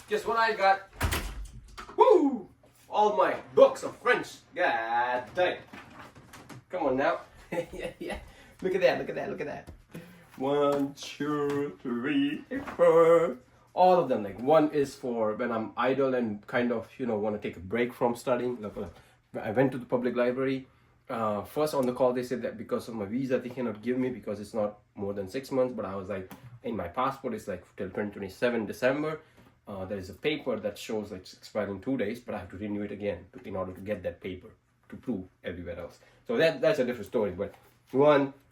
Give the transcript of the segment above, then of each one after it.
Guess what I got? Woo! All my books of French. God dang. Come on now. Yeah. Look at that, look at that, look at that. 1, 2, 3, 4. All of them. Like, one is for when I'm idle and kind of, want to take a break from studying. Like, I went to the public library. First on the call, they said that because of my visa, they cannot give me because it's not more than 6 months. But I was like, in my passport, it's like till 2027 December. There is a paper that shows like it's expired in 2 days, but I have to renew it again in order to get that paper to prove everywhere else. So that's a different story. But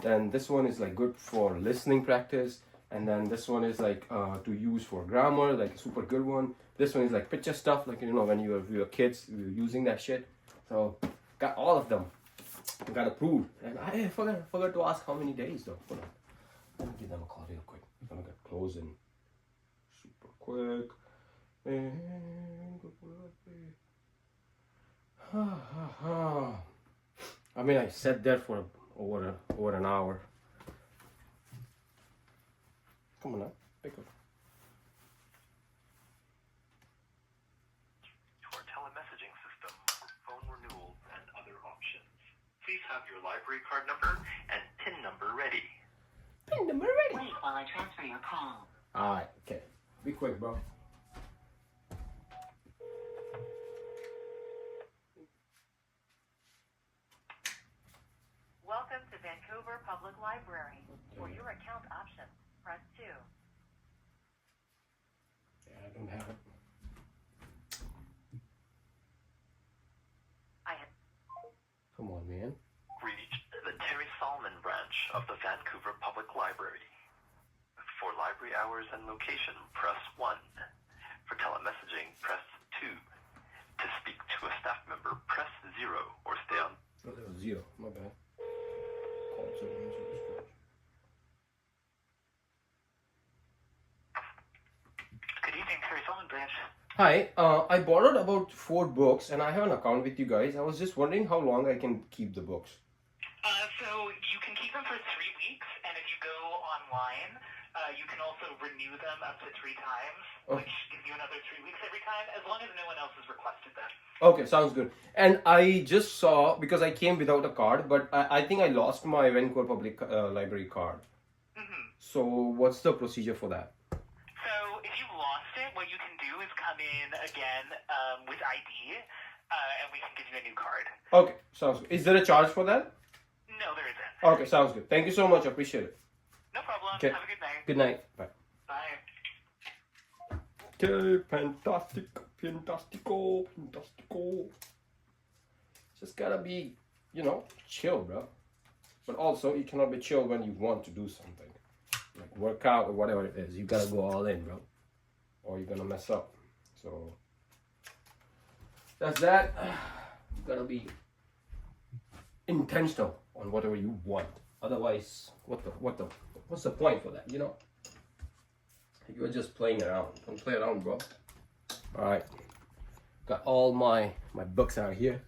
then this one is like good for listening practice, and then this one is like to use for grammar, like a super good one. This one is like picture stuff, like when you were kids, we were using that shit. So got all of them. Got approved, and I forgot to ask how many days though. Hold on, let me give them a call real quick. I'm gonna get closing super quick. I mean, I sat there for over an hour. Come on now, pick up. Your telemessaging system, phone renewals, and other options. Please have your library card number and PIN number ready. PIN number ready. Wait while I transfer your call. Alright, okay. Be quick, bro. Welcome to Vancouver Public Library. For your account options, press 2. Yeah, I don't have it. Come on, man. Reach the Terry Solomon branch of the Vancouver Public Library. For library hours and location, press 1. For telemessaging, press 2. To speak to a staff member, press 0 or stay on. Oh, that was 0. My bad. Good evening, Terry Solomon branch. Hi, I borrowed about 4 books and I have an account with you guys. I was just wondering how long I can keep the books. So you can keep them for 3 weeks, and if you go online, you can also renew them up to 3 times, which gives you another 3 weeks every time, as long as no one else has requested them. Okay, sounds good. And I just saw, because I came without a card, but I think I lost my Vancouver Public Library card. Mm-hmm. So what's the procedure for that? So if you lost it, what you can do is come in again with ID, and we can give you a new card. Okay, sounds good. Is there a charge for that? No, there isn't. Okay, sounds good. Thank you so much. I appreciate it. No problem. Okay. Have a good night. Good night. Bye. Bye. Okay, fantastico. Just gotta be, chill, bro. But also, you cannot be chill when you want to do something. Like work out or whatever it is. You gotta go all in, bro. Or you're gonna mess up. So, that's that. You gotta be intentional on whatever you want. Otherwise, what's the point for that, You're just playing around. Don't play around, bro. Alright. Got all my books out here.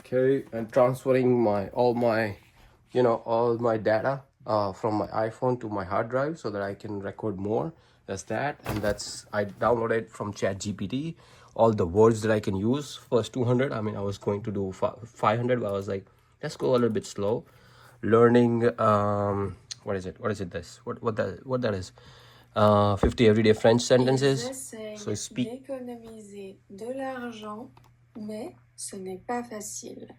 Okay, and transferring all my data from my iPhone to my hard drive so that I can record more. That's that. And I downloaded from ChatGPT all the words that I can use. First 200. I mean, I was going to do 500, but I was like, let's go a little bit slow. Learning, what is it? What is it? What that is? 50 everyday French sentences. So speak. D'économiser de l'argent, mais ce n'est pas facile.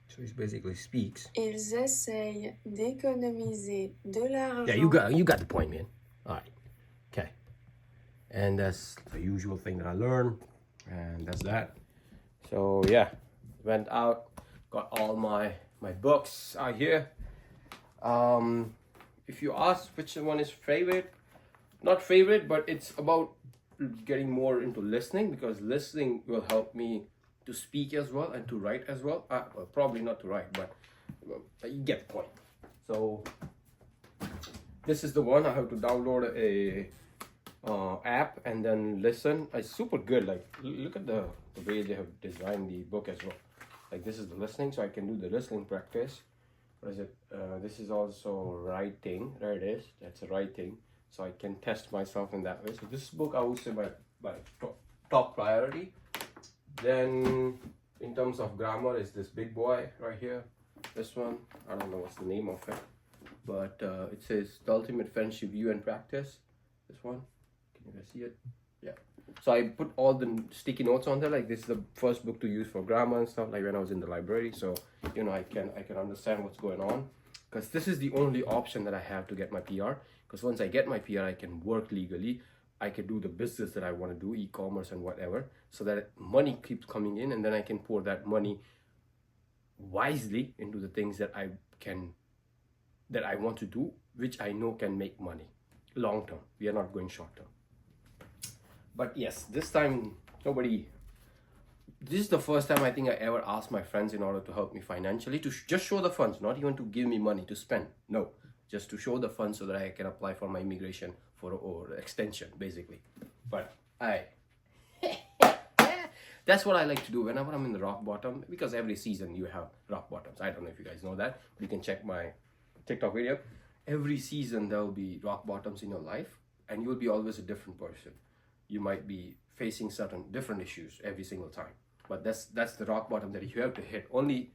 So he basically speaks. Ils essayent d'économiser de l'argent. Yeah, you got the point, man. All right. Okay. And that's the usual thing that I learned, and that's that. So yeah, went out, got all my books out here. If you ask which one is favorite, not favorite, but it's about getting more into listening, because listening will help me to speak as well and to write as well. Well, probably not to write, but you get the point. So this is the one. I have to download a app and then listen. It's super good. Like, look at the way they have designed the book as well. Like, this is the listening, so I can do the listening practice. What is it? This is also writing. There it is. That's a writing. so I can test myself in that way. So this book I would say my top priority. Then in terms of grammar is this big boy right here. This one, I don't know what's the name of it, but it says The Ultimate Friendship View and Practice. This one, can you guys see it? Yeah. So I put all the sticky notes on there, like this is the first book to use for grammar and stuff, like when I was in the library. So you know I can understand what's going on, because this is the only option that I have to get my PR. Because once I get my PR, I can work legally. I can do the business that I want to do, e-commerce and whatever, so that money keeps coming in, and then I can pour that money wisely into the things that I want to do, which I know can make money long term. We are not going short term. But yes, this time this is the first time I think I ever asked my friends in order to help me financially, to just show the funds, not even to give me money to spend. No, just to show the funds so that I can apply for my immigration or extension, basically. But that's what I like to do whenever I'm in the rock bottom, because every season you have rock bottoms. I don't know if you guys know that, but you can check my TikTok video. Every season there will be rock bottoms in your life, and you'll be always a different person. You might be facing certain different issues every single time, but that's the rock bottom that you have to hit. Only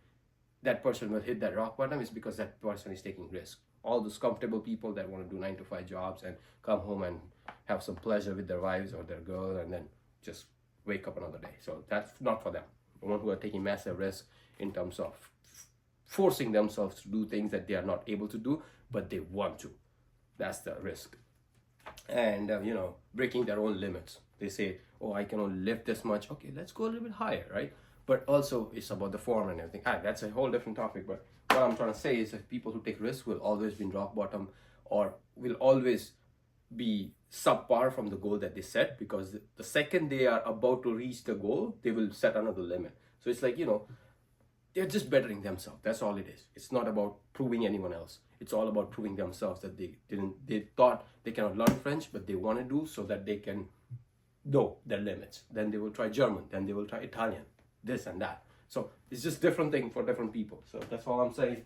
that person will hit that rock bottom is because that person is taking risk. All those comfortable people that want to do 9-to-5 jobs and come home and have some pleasure with their wives or their girl and then just wake up another day. So that's not for them. The ones who are taking massive risk in terms of forcing themselves to do things that they are not able to do, but they want to. That's the risk. And breaking their own limits. They say, oh, I can only lift this much. Okay, let's go a little bit higher, right? But also it's about the form and everything. That's a whole different topic. But what I'm trying to say is that people who take risks will always be in rock bottom, or will always be subpar from the goal that they set, because the second they are about to reach the goal, they will set another limit. So it's like, they're just bettering themselves. That's all it is. It's not about proving anyone else. It's all about proving themselves that they thought they cannot learn French, but they want to do, so that they can know their limits. Then they will try German, then they will try Italian, this and that. So it's just different thing for different people. So that's all I'm saying.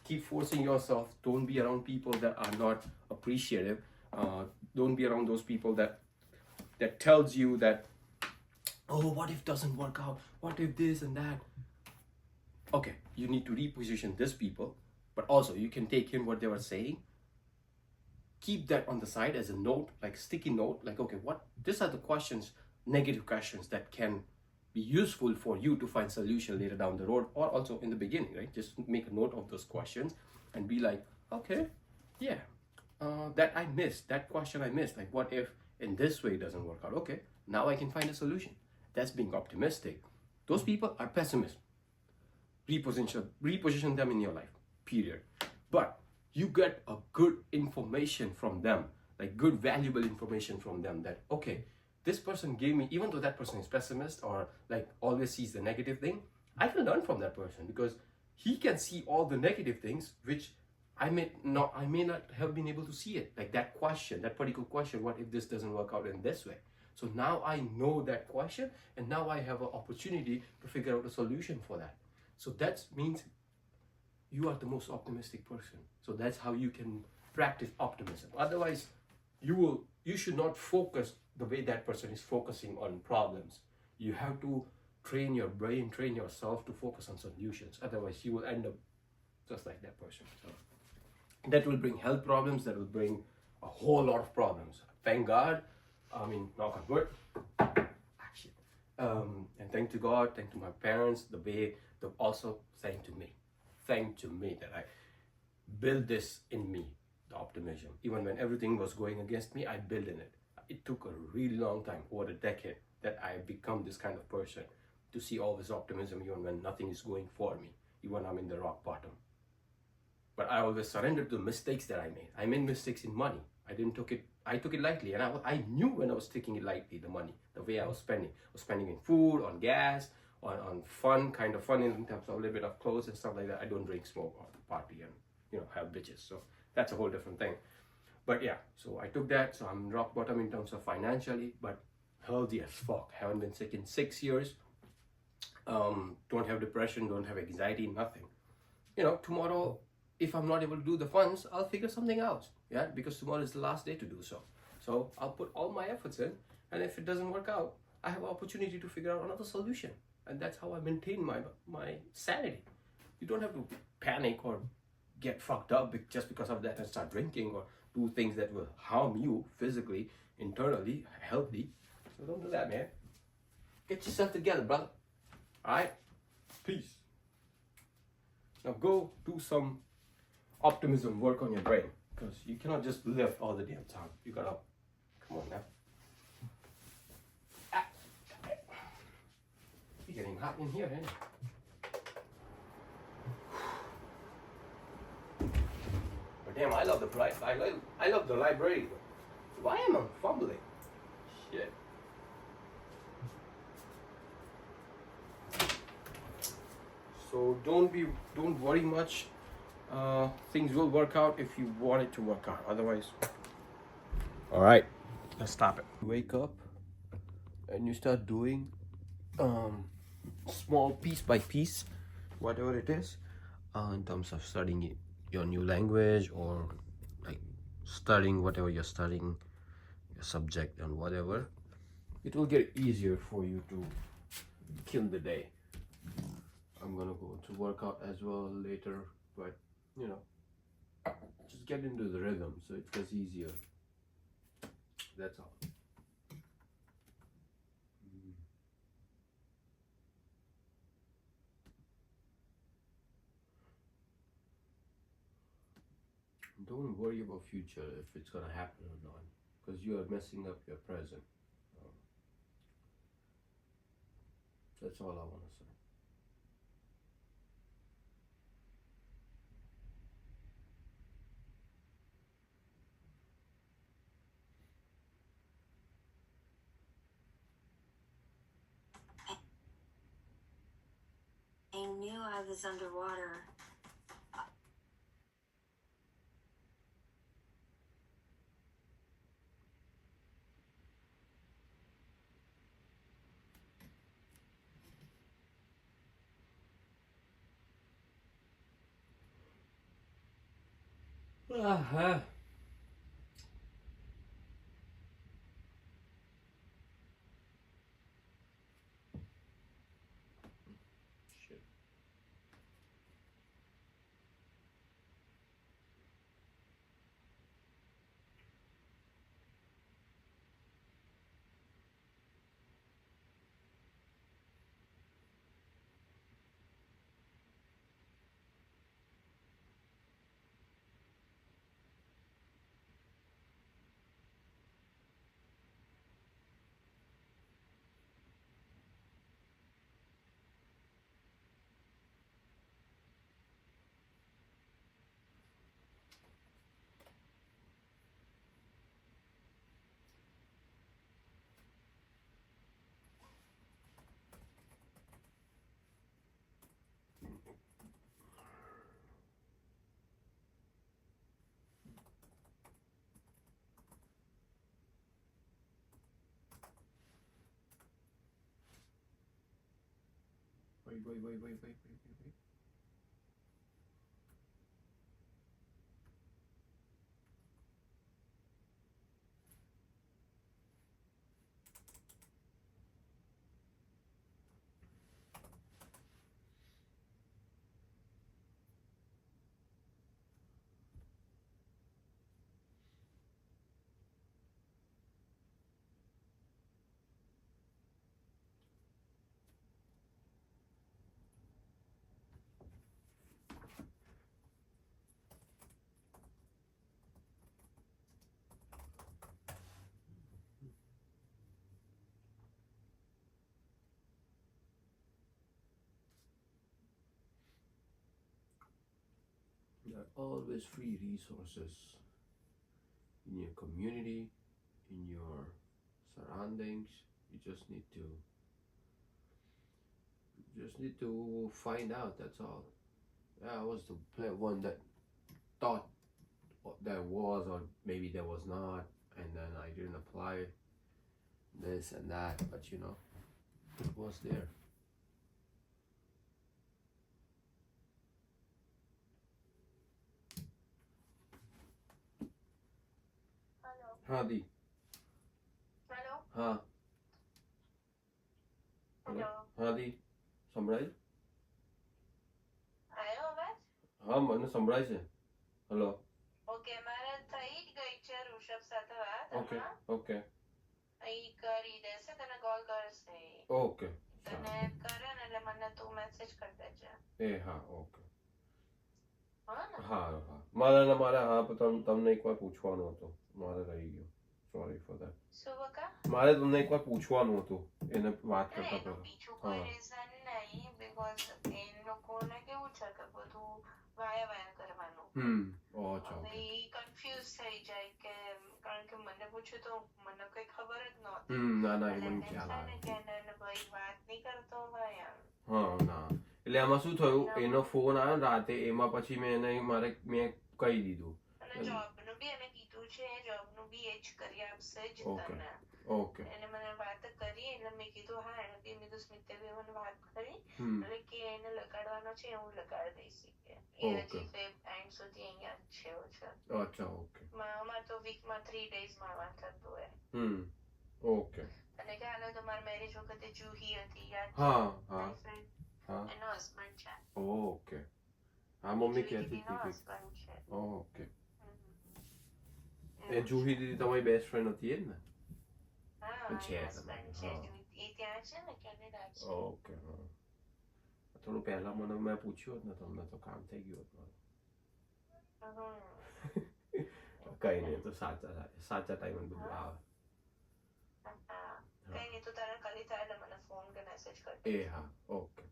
Keep forcing yourself. Don't be around people that are not appreciative. Don't be around those people that tells you that, oh, what if doesn't work out? What if this and that? Okay, you need to reposition these people, but also you can take in what they were saying. Keep that on the side as a note, like sticky note, like, okay, these are the questions, negative questions that can be useful for you to find solution later down the road, or also in the beginning, right? Just make a note of those questions and be like, okay, yeah, that I missed, that question I missed, like what if in this way it doesn't work out? Okay, now I can find a solution. That's being optimistic. Those people are pessimists. Reposition them in your life, period. But you get a good information from them, like good valuable information from them, that okay, this person gave me, even though that person is pessimist or like always sees the negative thing, I can learn from that person, because he can see all the negative things which I may not have been able to see it. Like that question, that particular question, what if this doesn't work out in this way? So now I know that question, and now I have an opportunity to figure out a solution for that. So that means you are the most optimistic person. So that's how you can practice optimism. Otherwise, you should not focus the way that person is focusing on problems. You have to train your brain, train yourself to focus on solutions. Otherwise, you will end up just like that person. So that will bring health problems. That will bring a whole lot of problems. Thank God. Knock on wood. And thank to God, thank to my parents, the way they also thank to me that I built this in me, the optimism. Even when everything was going against me, I built in it. It took a really long time, over a decade, that I become this kind of person, to see all this optimism even when nothing is going for me, even when I'm in the rock bottom. But I always surrendered to the mistakes that I made. I made mistakes in money. I took it lightly, and I knew when I was taking it lightly, the money, the way I was spending in food, on gas, on fun in terms of a little bit of clothes and stuff like that. I don't drink, smoke, or party, and have bitches. So that's a whole different thing. But yeah, so I took that. So I'm rock bottom in terms of financially, but healthy as fuck. Haven't been sick in 6 years. Don't have depression, don't have anxiety, nothing. Tomorrow if I'm not able to do the funds, I'll figure something out. Yeah, because tomorrow is the last day to do so. So I'll put all my efforts in, and if it doesn't work out, I have opportunity to figure out another solution. And that's how I maintain my sanity. You don't have to panic or get fucked up just because of that and start drinking or do things that will harm you physically, internally, healthy. So don't do that, man. Get yourself together, brother. Alright? Peace. Now go do some optimism work on your brain. Because you cannot just live all the damn time. You gotta, come on now. It's getting hot in here, ain't it? But damn, I love the place. I love the library. Why am I fumbling? Shit. So don't worry much. Things will work out if you want it to work out. Otherwise, all right, let's stop it. Wake up and you start doing small piece by piece, whatever it is, in terms of studying your new language or like studying whatever you're studying, your subject and whatever. It will get easier for you to kill the day. I'm gonna go to workout as well later, but you know, just get into the rhythm so it gets easier. That's all. Don't worry about future if it's gonna happen or not, because you are messing up your present. That's all I want to say. I knew I was underwater. Uh-huh. Shit. Wait. There are always free resources in your community, in your surroundings. You just need to find out. That's all. Yeah, I was the one that thought there was, or maybe there was not, and then I didn't apply this and that, but you know, it was there. हाँ दी hello हाँ hello हाँ दी સંભળાય આવ્યો અવાજ હા મને સંભળાય છે હલો ઓકે મારે થઈ જ ગઈ છે ઋષભ સાથે વાત ઓકે હમણાં ઓકે ઈ કરી દેશે તને કોલ કરશે ઓકે તને કરે ને એટલે મને તું મેસેજ કરી દેજે એ હા ઓકે હા ને હા હા મારે હા તમને એકવાર પૂછવાનું હતું મારે રહી ગયું સોરી ફોર દેટ શું બકા મારે તમને એકવાર પૂછવાનું હતું એને વાત એટલે કરતા એનું પહેલા બીજું કોઈ હા રીઝન નહીં બીકોઝ એ લોકોને કેવું છે કે બધું વાયા વાયા કરવાનું અચ્છા હવે ઓકે ઈ કન્ફ્યુઝ થઈ જાય કે કારણ કે મને પૂછ્યું તો મને કઈ ખબર જ નહોતી ના ના એ એટલે મને એને ખ્યાલ થાય ને આવે કે એને ભાઈ વાત નહીં કરતો હોય એમ હા ના એટલે આમાં શું થયું એનો ફોન આવ્યો ને રાતે એમાં પછી મેં કહી દીધું અને જોબનું બી એને કીધું છે જોબનું બી એ જ કરી આપશે જ ઓકે તને ઓકે એને મને વાત કરી એટલે મેં કીધું હા એને બી મેં કીધું સ્મિતે બી મને વાત કરી એટલે કે એને લગાડવાનો છે હું લગાડી દઈશ કે એ ઓકે. હજી ફેબ એન્ડ સુધી અહીંયા જ છે એવું છે અચ્છા ઓકે અમારે તો વીકમાં 3 ડેઝ મળવાનું થતું હોય ઓકે અને ખ્યાલ હોય તો મારા મેરેજ વખતે જુહી હતી યાદ છે હા હા મારી friend? હા એનો હસબન્ડ છે ઓકે હા મમ્મી જુહી કહેતી દીદીનો હતી husband છે કે ઓકે એ એવું જુહી દીદી તમારી બેસ્ટ ફ્રેન્ડ હતી એ જ ને હા છે husband તમારી, છે હા. જુહી. એ ત્યાં છે ને કેનેડા છે ઓકે હા થોડું પહેલા મને મેં પૂછ્યું હોત ને તમને તો કામ થઈ ગયું હોત મારું કઈ નહીં તો સાચા ટાઈમે બધું આવે હા કઈ નહીં તું તારે ખાલી થાય એટલે મને ફોન કે મેસેજ કર એ હા ઓકે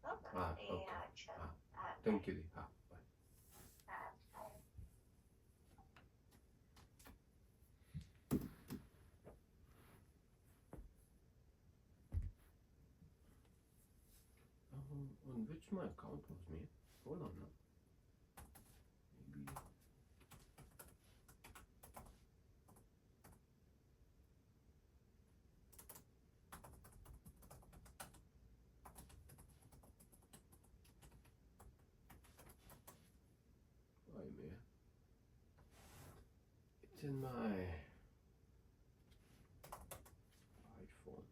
હા એ ઓકે હા ચાલ હા હા થેન્ક યુ દી હા બાય હા on which my account was made? Hold on now. Maybe. Why, man? It's in my iPhone.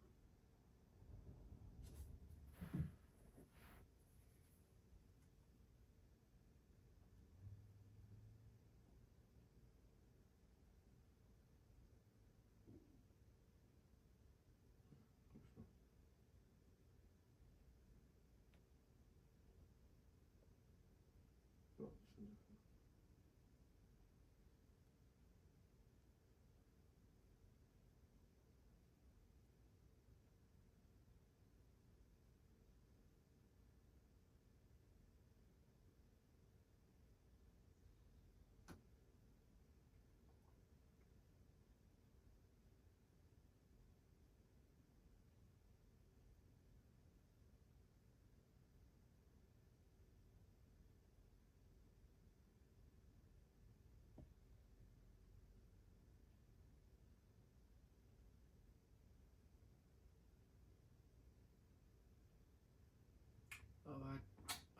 No, it's different.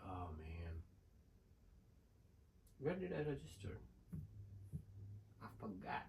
Oh man. Where did I register? I forgot.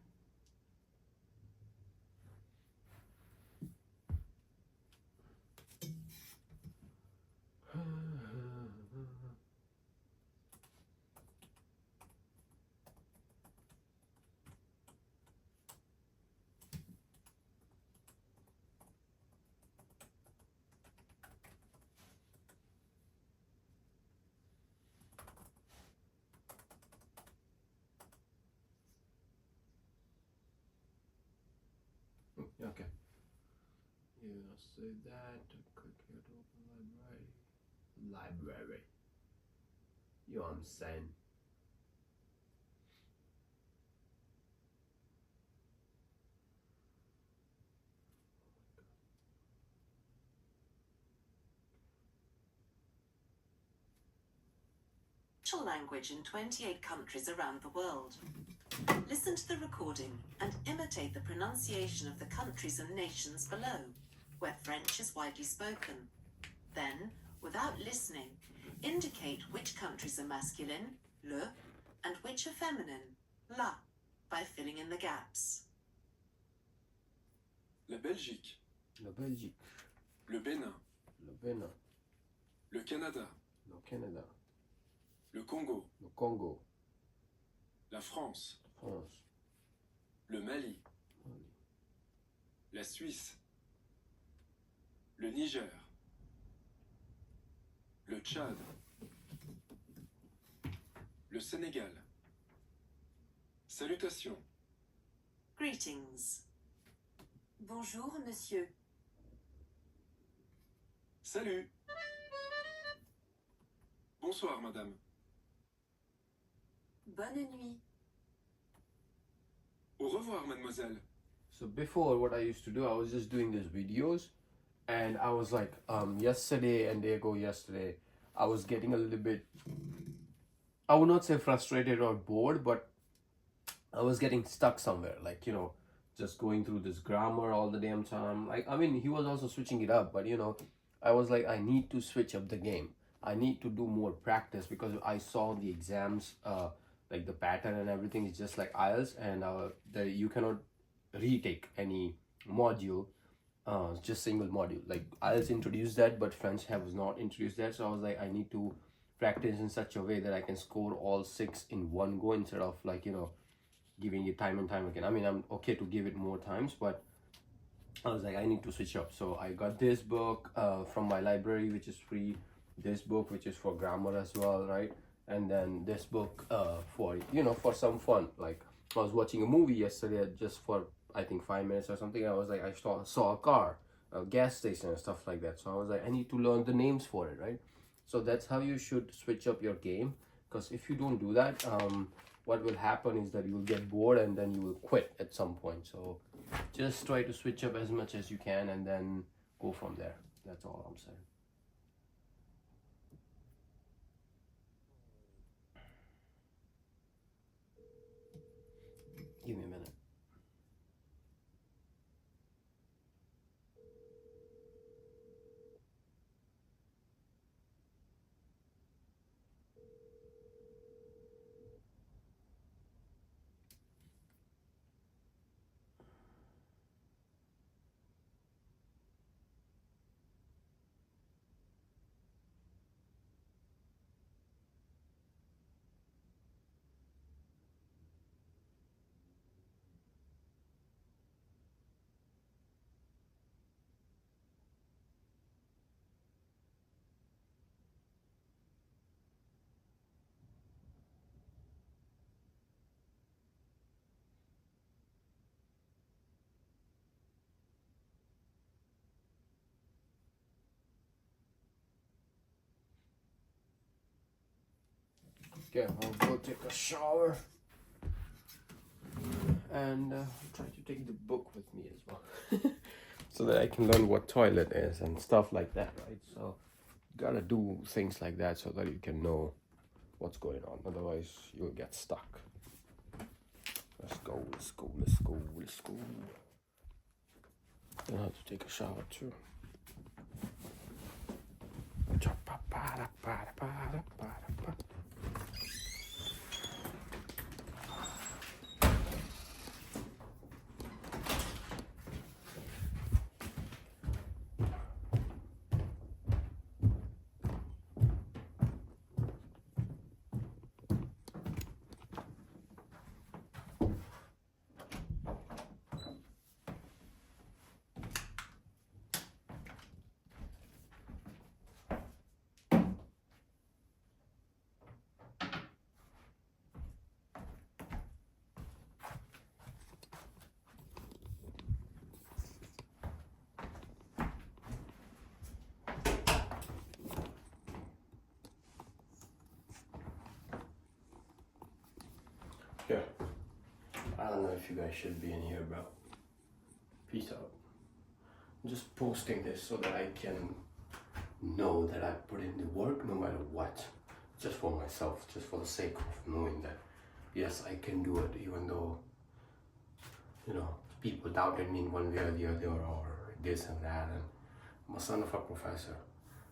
Okay. Yeah, say that. Click here to open library. Library. You know what I'm saying? Language in 28 countries around the world. Listen to the recording and imitate the pronunciation of the countries and nations below, where French is widely spoken. Then, without listening, indicate which countries are masculine, le, and which are feminine, la, by filling in the gaps. La Belgique, La Belgique, le Bénin, le Bénin, le Canada, le Canada, le Congo, le Congo, la France, France, le Mali, la Suisse, le Niger, le Tchad, le Sénégal. Salutations. Greetings. Bonjour, monsieur. Salut. Bonsoir, madame. Bonne nuit. Au revoir, mademoiselle. So before, what I used to do, I was just doing these videos, and I was like, yesterday and day ago yesterday, I was getting a little bit, I would not say frustrated or bored, but I was getting stuck somewhere, like, you know, just going through this grammar all the damn time. Like, I mean, he was also switching it up, but you know, I was like, I need to switch up the game. I need to do more practice, because I saw the exams, like the pattern and everything is just like IELTS, and you cannot retake any module, just single module. Like IELTS introduced that, but French has not introduced that. So I was like, I need to practice in such a way that I can score all 6 in one go, instead of, like, you know, giving it time and time again. I mean, I'm okay to give it more times, but I was like, I need to switch up. So I got this book from my library, which is free, this book which is for grammar as well, right? And then this book for, you know, for some fun. Like, I was watching a movie yesterday, just for I think 5 minutes or something. I was like, I saw a car, a gas station and stuff like that. So I was like, I need to learn the names for it, right? So that's how you should switch up your game, because if you don't do that, what will happen is that you will get bored and then you will quit at some point. So just try to switch up as much as you can and then go from there. That's all I'm saying. Give me a minute. Okay, I'll go take a shower and try to take the book with me as well, so that I can learn what toilet is and stuff like that, right? So gotta do things like that so that you can know what's going on. Otherwise, you'll get stuck. Let's go. Then I have to take a shower too. Yeah. I don't know if you guys should be in here, bro. Peace out. I'm just posting this so that I can know that I put in the work no matter what. Just for myself, just for the sake of knowing that, yes, I can do it, even though, you know, people doubted me in one way or the other, or this and that. And I'm a son of a professor.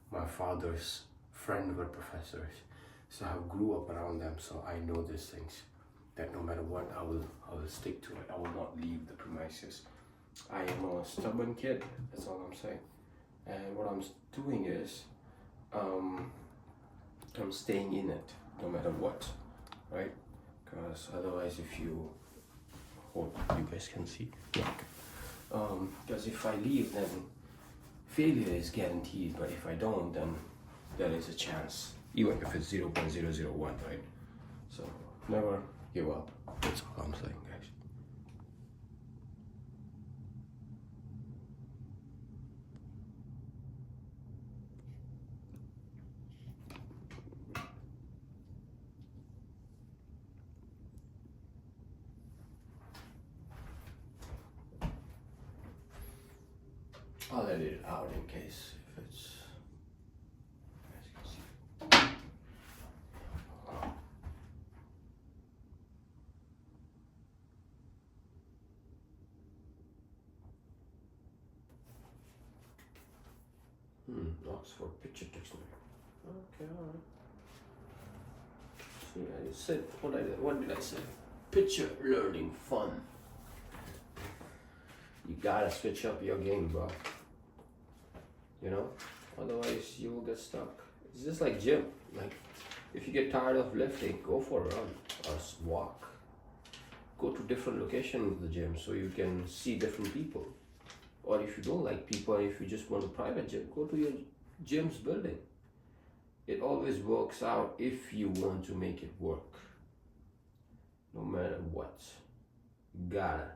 My father's friend were professors, so I grew up around them, so I know these things. That no matter what, I will stick to it. I will not leave the premises. I am a stubborn kid. That's all I'm saying. And what I'm doing is, I'm staying in it no matter what, right? Because otherwise, if you, hope you guys can see, because if I leave, then failure is guaranteed. But if I don't, then there is a chance, even if it's 0.001, right? So never give up. That's all I'm saying, guys. I'll edit it out in case if it's. As you can see. Oxford Picture Dictionary. Okay, alright. See, I said what did I say? Picture learning fun. You gotta switch up your game, bro. You know? Otherwise you will get stuck. It's just like gym. Like if you get tired of lifting, go for a run or walk. Go to different locations of the gym so you can see different people. Or if you don't like people, if you just want a private gym, go to your gym's building. It always works out if you want to make it work. No matter what. Gotta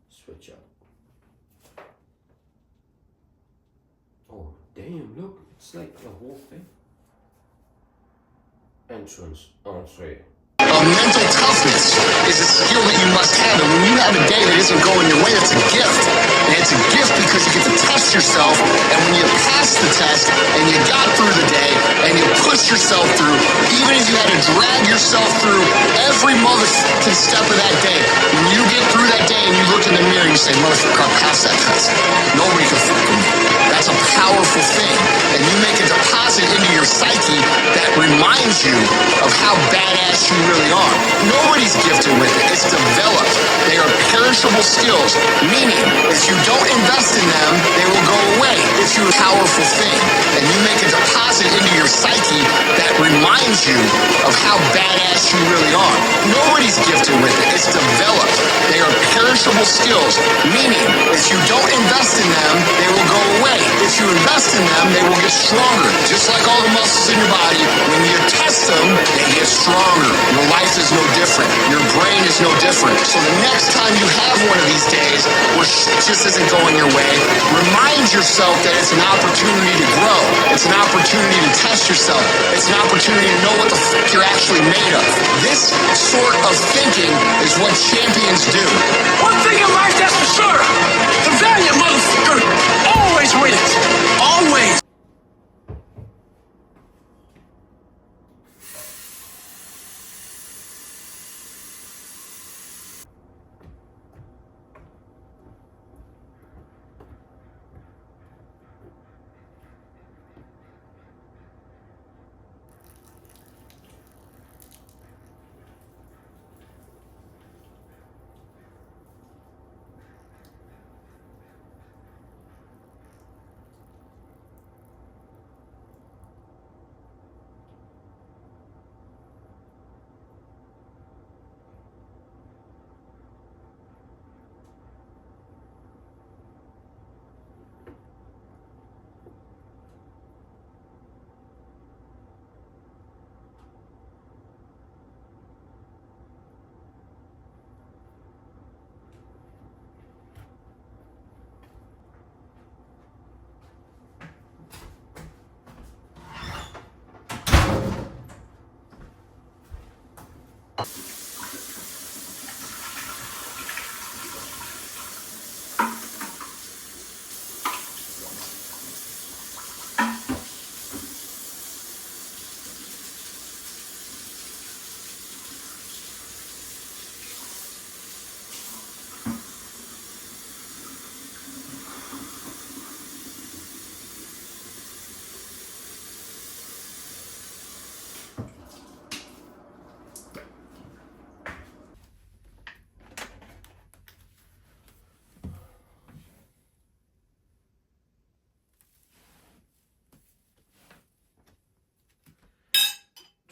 switch up. Oh, damn, look, it's like the whole thing. Entrance, entree. Mental toughness is a skill that you must have, and when you have a day that isn't going your way, it's a gift. And it's a gift because you get to test yourself, and when you pass the test, and you got through the day, and you push yourself through, even if you had to drag yourself through every motherfucking step of that day, when you get through that day and you look in the mirror and you say, motherfucker, I passed that test. Nobody can fuck with me. That's a powerful thing, and you make a deposit into your psyche that reminds you of how badass you really are. Nobody's gifted with it. It's developed. They are perishable skills, meaning if you don't invest in them, they will go away. If you're a powerful thing, and you make a deposit into your psyche that reminds you of how badass you really are. Nobody's gifted with it. It's developed. They are perishable skills, meaning if you don't invest in them, they will go away. If you invest in them, they will get stronger. Just like all the muscles in your body, when you test them, they get stronger. Your life is no different. Your brain is no different. So the next time you have one of these days where shit just isn't going your way, remind yourself that it's an opportunity to grow. It's an opportunity to test yourself. It's an opportunity to know what the fuck you're actually made of. This sort of thinking is what champions do. One thing in life that's for sure, the valiant motherfucker always wins. Always.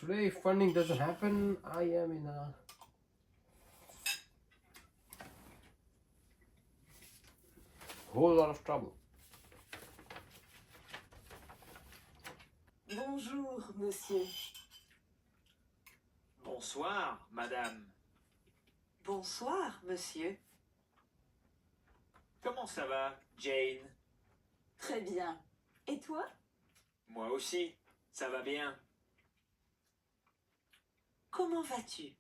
today if funding doesn't happen, I am in a whole lot of trouble. Bonjour, monsieur. Bonsoir, madame. Bonsoir, monsieur. Comment ça va, Jane? Très bien. Et toi? Moi aussi, ça va bien. Comment vas-tu?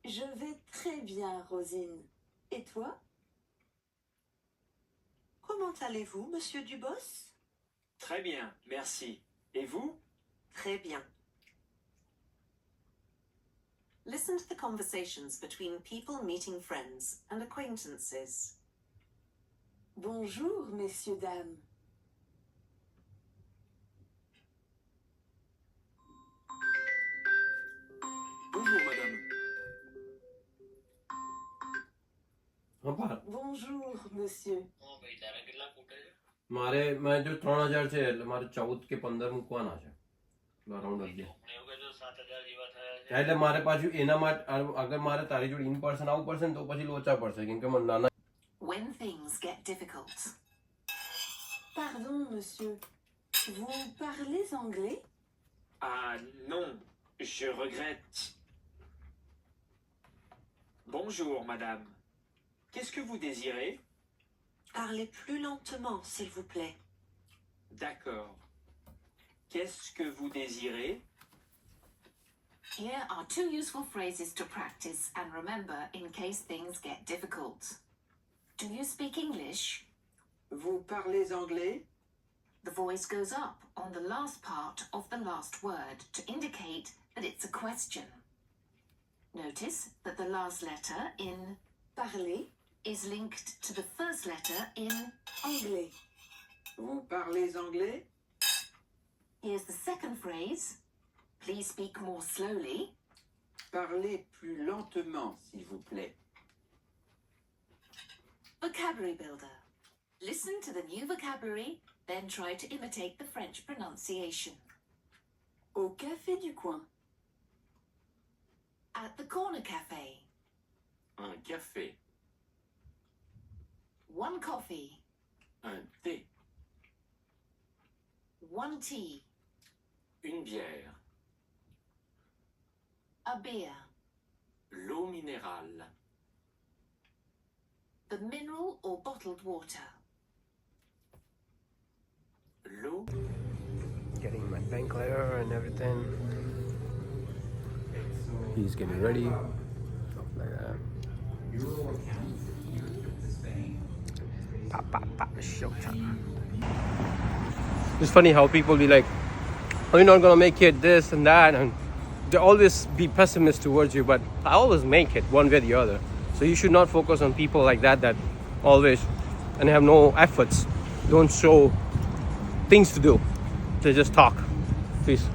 Je vais très bien, Rosine. Et toi? Comment allez-vous, monsieur Dubos? Très bien, merci. Et vous? Très bien. Listen to the conversations between people meeting friends and acquaintances. Bonjour, messieurs, dames. Bonjour, madame. Bonjour, monsieur. મારે મેં જો 3000 છે એટલે મારે 14 કે 15 મૂકવાના છે around 11 એટલે મારે પાછું એના માટે અગર મારે તારી જોડે ઇન પર્સન આવવું પડશે ને તો પછી લોચા પડશે કેમ કે મને નાના When things get difficult. Pardon, monsieur. Vous parlez anglais? Ah non, je regrette. Bonjour, madame. Qu'est-ce que vous désirez? Parlez plus lentement, s'il vous plaît. D'accord. Qu'est-ce que vous désirez? Here are 2 useful phrases to practice and remember in case things get difficult. Do you speak English? Vous parlez anglais? The voice goes up on the last part of the last word to indicate that it's a question. Notice that the last letter in Parler is linked to the first letter in anglais. Vous parlez anglais? Here's the second phrase. Please speak more slowly. Parlez plus lentement, s'il vous plaît. Vocabulary builder. Listen to the new vocabulary, then try to imitate the French pronunciation. Au café du coin. At the corner cafe. Un café. 1 coffee. Un thé. 1 tea. Une bière. A beer. L'eau minérale. The mineral or bottled water. L'eau. getting my bank letter and everything. He's getting ready, stuff like that. Pop, pop, pop, showtime. It's funny how people be like, oh, you're not gonna make it, this and that, and they always be pessimist towards you, but I always make it one way or the other. So you should not focus on people like that always and have no efforts, don't show things to do, they just talk. Peace.